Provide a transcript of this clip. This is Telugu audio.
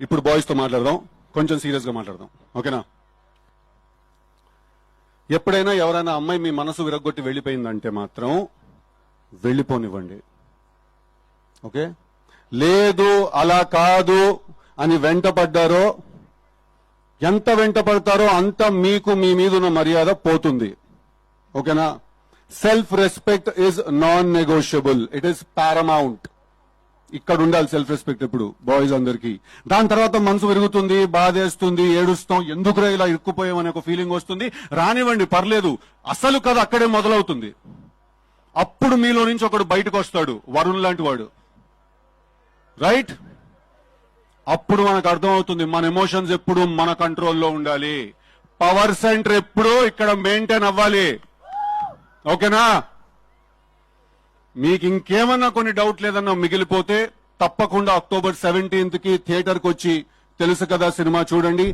ఇప్పుడు బాయ్స్ తో మాట్లాడదాం, కొంచెం సీరియస్ గా మాట్లాడదాం, ఓకేనా? ఎప్పుడైనా ఎవరైనా అమ్మాయి మీ మనసు విరగొట్టి వెళ్ళిపోయిందంటే మాత్రం వెళ్ళిపోనివ్వండి, ఓకే? లేదు అలా కాదు అని వెంటపడ్డారో, ఎంత వెంటపడతారో అంత మీకు మీ మీద ఉన్న మర్యాద పోతుంది, ఓకేనా? Self respect is non negotiable, it is paramount. ఇక్కడ ఉండాలి సెల్ఫ్ రెస్పెక్ట్ ఎప్పుడు బాయ్స్ అందరికి. దాని తర్వాత మనసు విరుగుతుంది, బాధేస్తుంది, ఏడుస్తాం, ఎందుకురా ఇలా ఇరుక్కుపోయామనే ఒక ఫీలింగ్ వస్తుంది. రానివ్వండి, పర్లేదు. అసలు కథ అక్కడే మొదలవుతుంది. అప్పుడు మీలో నుంచి ఒకడు బయటకు వస్తాడు, వరుణ్ లాంటి వాడు, రైట్? అప్పుడు మనకు అర్థమవుతుంది మన ఎమోషన్స్ ఎప్పుడు మన కంట్రోల్లో ఉండాలి, పవర్ సెంటర్ ఎప్పుడు ఇక్కడ మెయింటైన్ అవ్వాలి, ఓకేనా? మీకు ఇంకేమన్నా కొన్ని డౌట్ లేదన్నా మిగిలిపోతే తప్పకుండా October 17th థియేటర్ కి వచ్చి తెలుసు కదా సినిమా చూడండి.